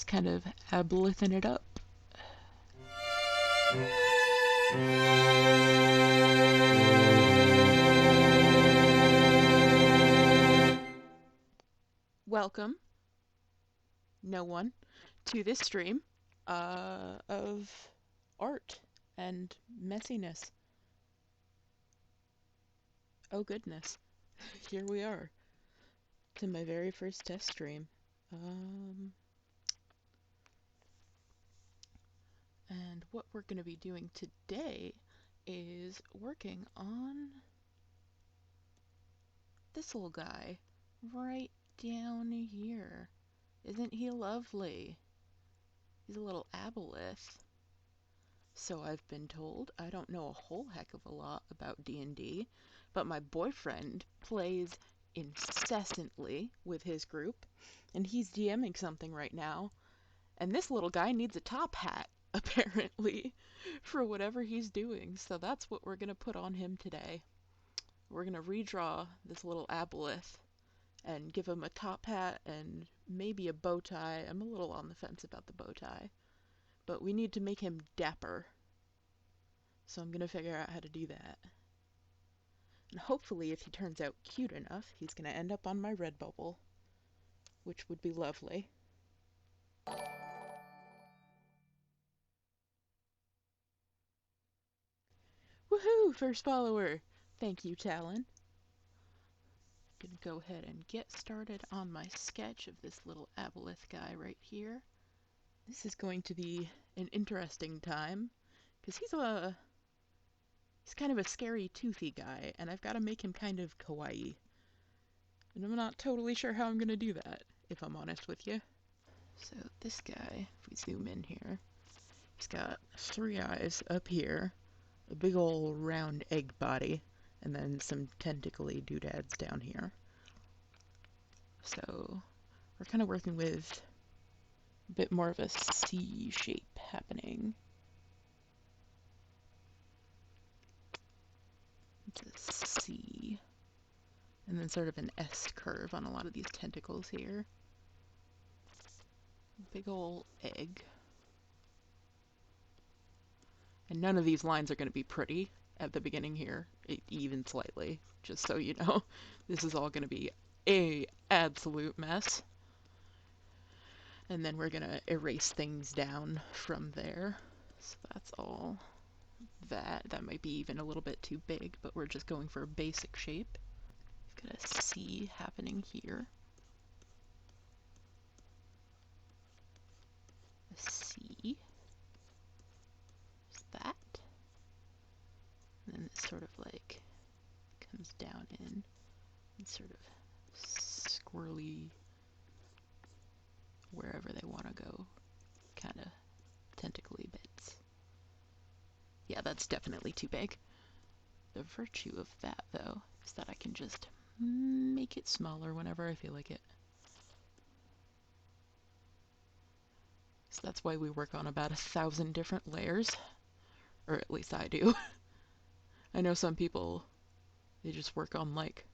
kind of abolething it up. Welcome, no one, to this stream of art and messiness. Oh goodness, here we are to my very first test stream. And what we're going to be doing today is working on this little guy right down here. Isn't he lovely? He's a little aboleth. So I've been told. I don't know a whole heck of a lot about D&D, but my boyfriend plays incessantly with his group, and he's DMing something right now, and this little guy needs a top hat, apparently, for whatever he's doing. So that's what we're going to put on him today. We're going to redraw this little aboleth and give him a top hat and maybe a bow tie. I'm a little on the fence about the bow tie, but we need to make him dapper. So I'm going to figure out how to do that. And hopefully, if he turns out cute enough, he's going to end up on my Redbubble, which would be lovely. Woohoo! First follower! Thank you, Talon. Gonna go ahead and get started on my sketch of this little aboleth guy right here. This is going to be an interesting time, because he's kind of a scary, toothy guy, and I've got to make him kind of kawaii. And I'm not totally sure how I'm gonna do that, if I'm honest with you. So this guy, if we zoom in here, he's got 3 eyes up here, a big ol' round egg body, and then some tentacly doodads down here. So we're kind of working with a bit more of a C shape happening. It's a C. And then sort of an S curve on a lot of these tentacles here. Big ol' egg. And none of these lines are going to be pretty at the beginning here, even slightly, just so you know. This is all going to be a absolute mess. And then we're going to erase things down from there. So that's all that. That might be even a little bit too big, but we're just going for a basic shape. We've got a C happening here. A C. That. And then it sort of like comes down in and sort of squirrely wherever they want to go, kind of tentacly bits. Yeah, that's definitely too big. The virtue of that, though, is that I can just make it smaller whenever I feel like it. So that's why we work on about 1,000 different layers. Or at least I do. I know some people, they just work on like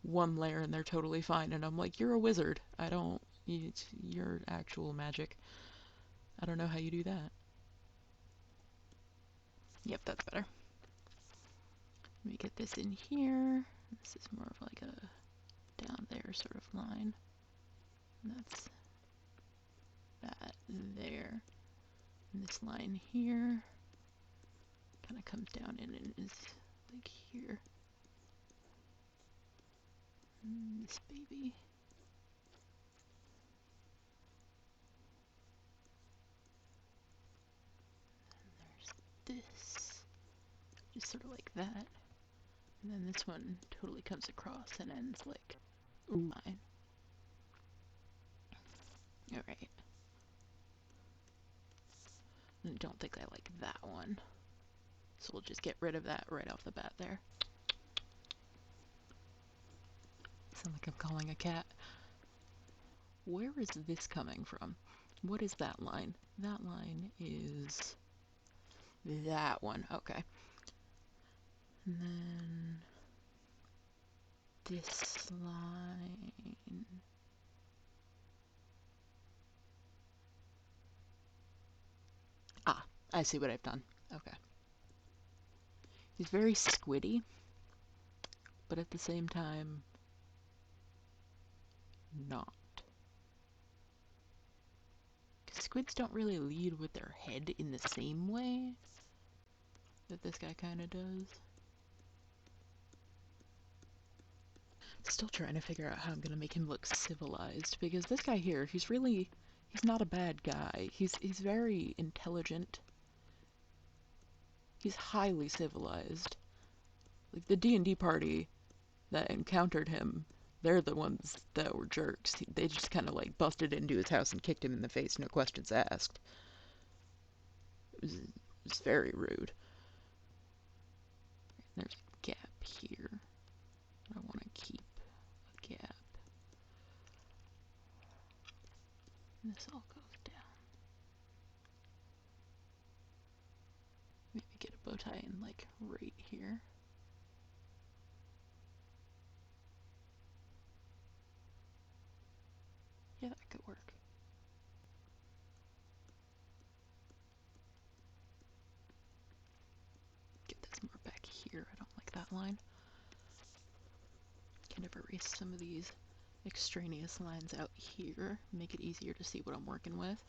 1 layer and they're totally fine. And I'm like, you're a wizard. I don't, it's your actual magic. I don't know how you do that. Yep, that's better. Let me get this in here. This is more of like a down there sort of line. And that's that there. And this line here kind of comes down in and is like here. And this baby. And there's this. Just sort of like that. And then this one totally comes across and ends like line. Alright. I don't think I like that one. So we'll just get rid of that right off the bat there. Sound like I'm calling a cat. Where is this coming from? What is that line? That line is that one. Okay. And then this line. I see what I've done. Okay. He's very squiddy, but at the same time, not. Squids don't really lead with their head in the same way that this guy kind of does. Still trying to figure out how I'm gonna make him look civilized, because this guy here, he's not a bad guy. He's very intelligent. He's highly civilized. Like, the D&D party that encountered him, they're the ones that were jerks. They just kind of, like, busted into his house and kicked him in the face, no questions asked. It was very rude. There's a gap here. I want to keep a gap. This all goes down. Maybe get a bow tie in, like, right here. Yeah, that could work. Get this more back here. I don't like that line. Kind of erase some of these extraneous lines out here. Make it easier to see what I'm working with.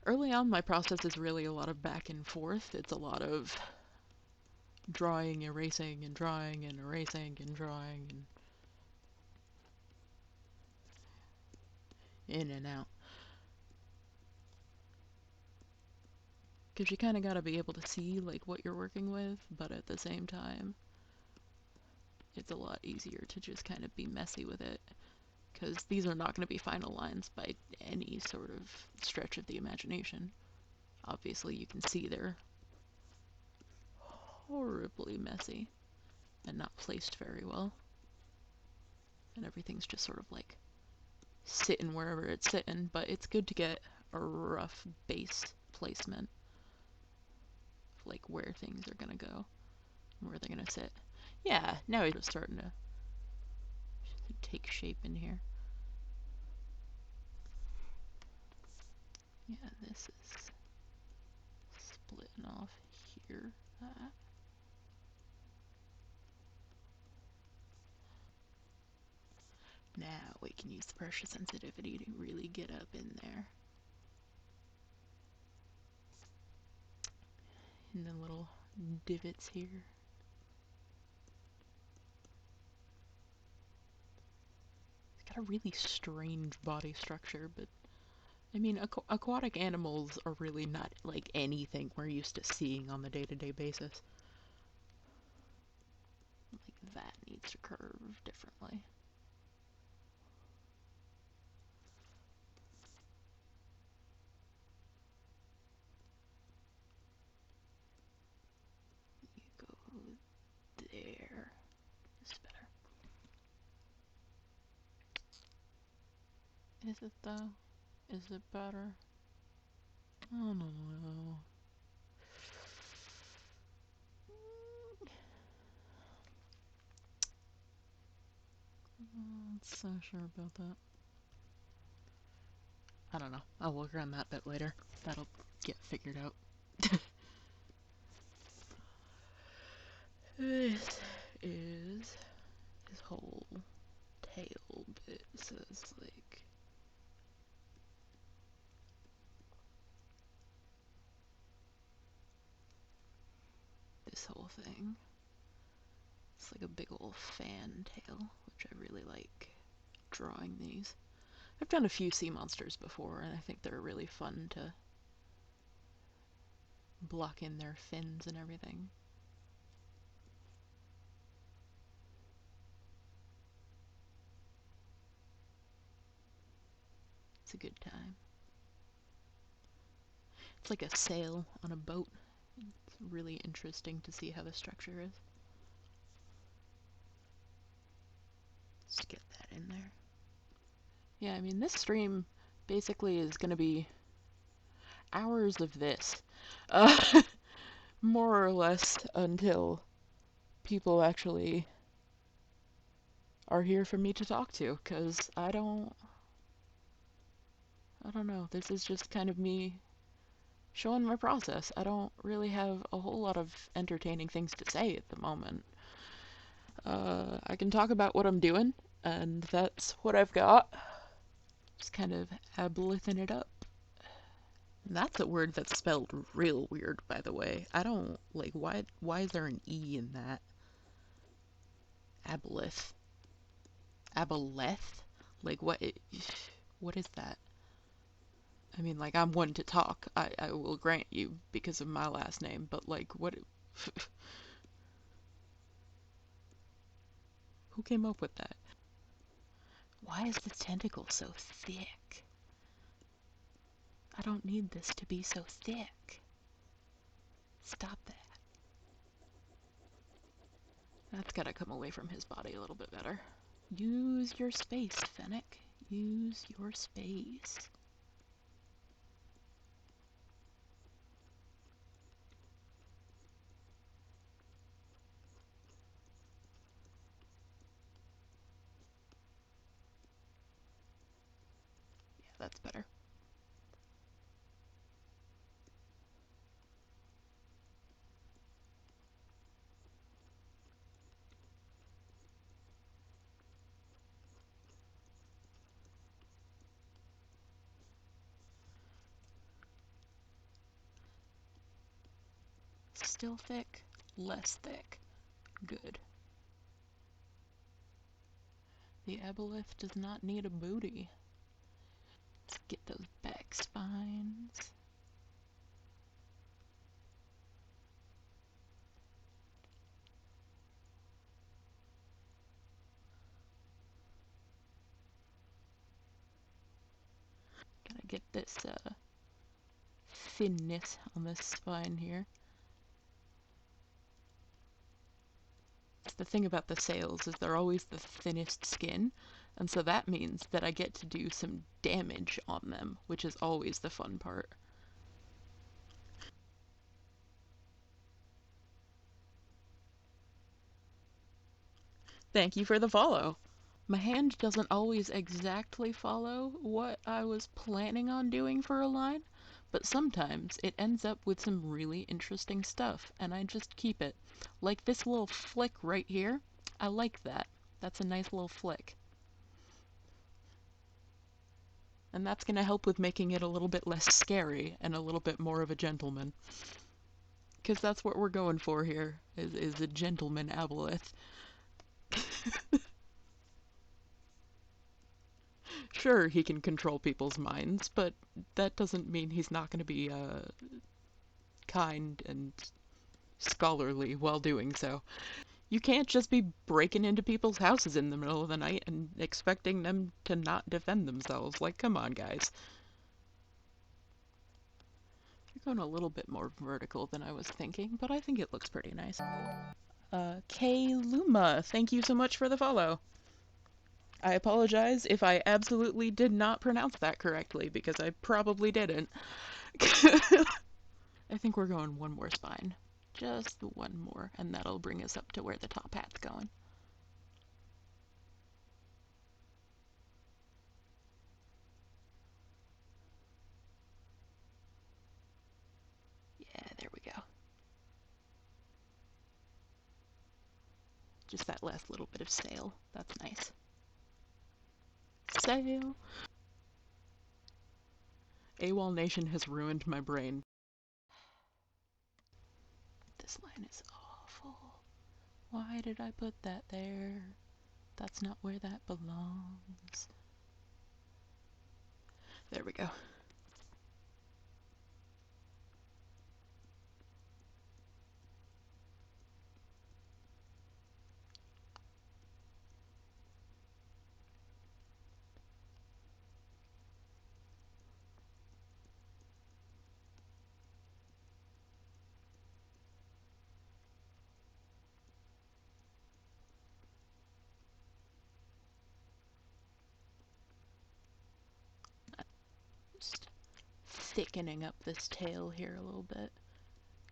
Early on, my process is really a lot of back and forth. It's a lot of drawing, erasing, and drawing, and erasing, and drawing, and in and out. Because you kind of got to be able to see, like, what you're working with, but at the same time, it's a lot easier to just kind of be messy with it. Because these are not going to be final lines by any sort of stretch of the imagination. Obviously, you can see they're horribly messy and not placed very well. And everything's just sort of like sitting wherever it's sitting, but it's good to get a rough base placement of like where things are gonna go, where they're gonna sit. Yeah, now he's just starting to take shape in here. Yeah, this is splitting off here. Now we can use the pressure sensitivity to really get up in there. And the little divots here. It's got a really strange body structure, but I mean, aquatic animals are really not like anything we're used to seeing on the day-to-day basis. Like, that needs to curve differently. You go there. It's better. Is it though? Is it better? Oh no. I'm not so sure about that. I don't know. I'll work on that bit later. That'll get figured out. This is his whole tail bit. So it's like this whole thing. It's like a big old fan tail, which I really like drawing these. I've done a few sea monsters before, and I think they're really fun to block in their fins and everything. It's a good time. It's like a sail on a boat. It's really interesting to see how the structure is. Let's get that in there. Yeah, I mean, this stream basically is going to be hours of this. More or less until people actually are here for me to talk to, because I don't know. This is just kind of me showing my process. I don't really have a whole lot of entertaining things to say at the moment. I can talk about what I'm doing, and that's what I've got. Just kind of abolething it up. That's a word that's spelled real weird, by the way. I don't, like, why is there an E in that? Aboleth. Aboleth? Like, what is that? I mean, like, I'm one to talk. I will grant you because of my last name, but, like, what? Who came up with that? Why is this tentacle so thick? I don't need this to be so thick. Stop that. That's gotta come away from his body a little bit better. Use your space, Fennec. Use your space. Yeah, that's better. Still thick, less thick. Good. The Aboleth does not need a booty. Let's get those back spines. Gotta get this thinness on this spine here. The thing about the sails is they're always the thinnest skin, and so that means that I get to do some damage on them, which is always the fun part. Thank you for the follow. My hand doesn't always exactly follow what I was planning on doing for a line, but sometimes it ends up with some really interesting stuff, and I just keep it. Like this little flick right here. I like that. That's a nice little flick. And that's going to help with making it a little bit less scary and a little bit more of a gentleman. Because that's what we're going for here, is a gentleman Aboleth. Sure, he can control people's minds, but that doesn't mean he's not going to be kind and scholarly while doing so. You can't just be breaking into people's houses in the middle of the night and expecting them to not defend themselves. Like, come on, guys. You're going a little bit more vertical than I was thinking, but I think it looks pretty nice. K Luma, thank you so much for the follow. I apologize if I absolutely did not pronounce that correctly, because I probably didn't. I think we're going one more spine. Just one more, and that'll bring us up to where the top hat's going. Yeah, there we go. Just that last little bit of sail. That's nice. Sail! AWOL Nation has ruined my brain. This line is awful. Why did I put that there? That's not where that belongs. There we go. Just thickening up this tail here a little bit.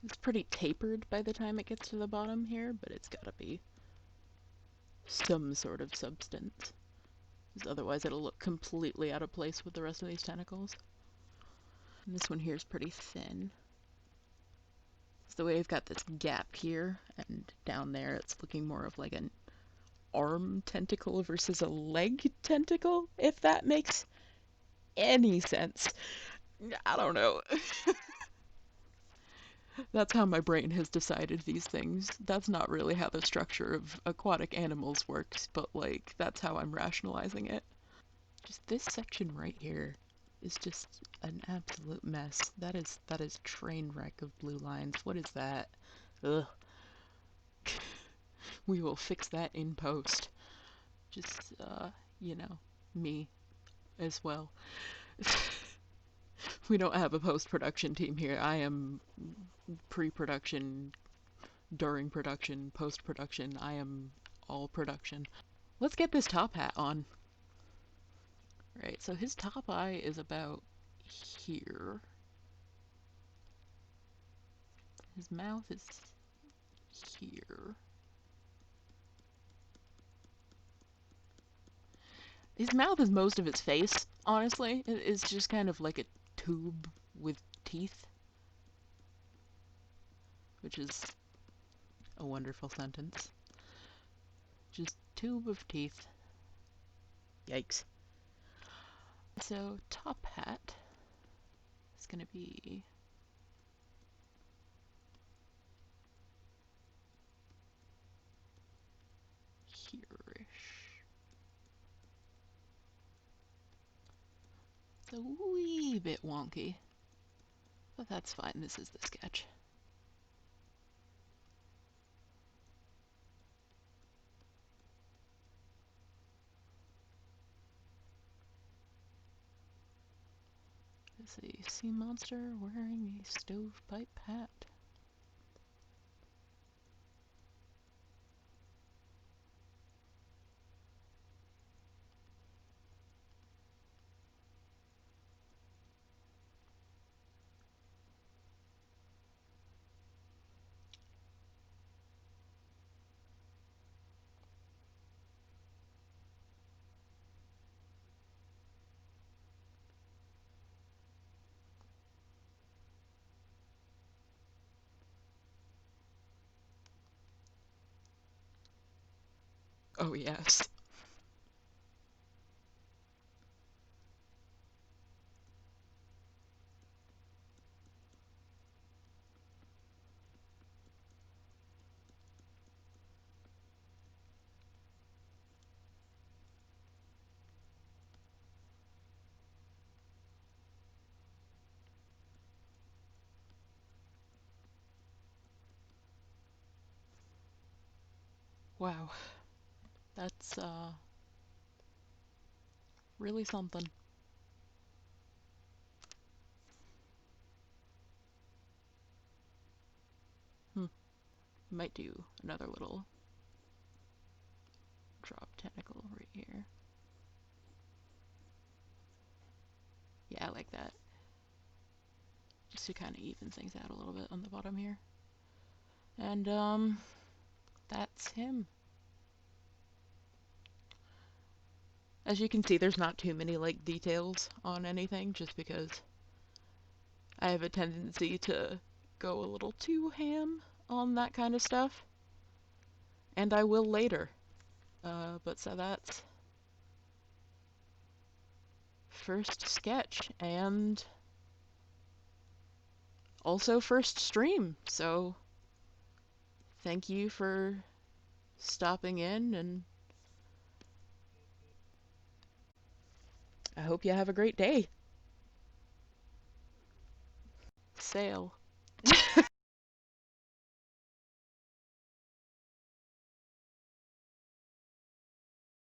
It's pretty tapered by the time it gets to the bottom here, but it's gotta be some sort of substance. Because otherwise it'll look completely out of place with the rest of these tentacles. And this one here is pretty thin. So the way I've got this gap here, and down there it's looking more of like an arm tentacle versus a leg tentacle, if that makes any sense. I don't know. That's how my brain has decided these things. That's not really how the structure of aquatic animals works, but like that's how I'm rationalizing it. Just this section right here is just an absolute mess. That is train wreck of blue lines. What is that? Ugh. We will fix that in post. Just you know, me as well. We don't have a post-production team here. I am pre-production, during production, post-production. I am all production. Let's get this top hat on. Right, so his top eye is about here. His mouth is here. His mouth is most of its face, honestly. It's just kind of like a tube with teeth, which is a wonderful sentence. Just tube of teeth. Yikes. So top hat is going to be here-ish. It's a wee bit wonky, but that's fine. This is the sketch. Is a sea monster wearing a stovepipe hat? Oh, yes. Wow. That's, really something. Might do another little drop tentacle right here. Yeah, I like that. Just to kind of even things out a little bit on the bottom here. And, that's him. As you can see, there's not too many, like, details on anything, just because I have a tendency to go a little too ham on that kind of stuff. And I will later. But so that's first sketch, and also first stream, so thank you for stopping in, and I hope you have a great day. Sail.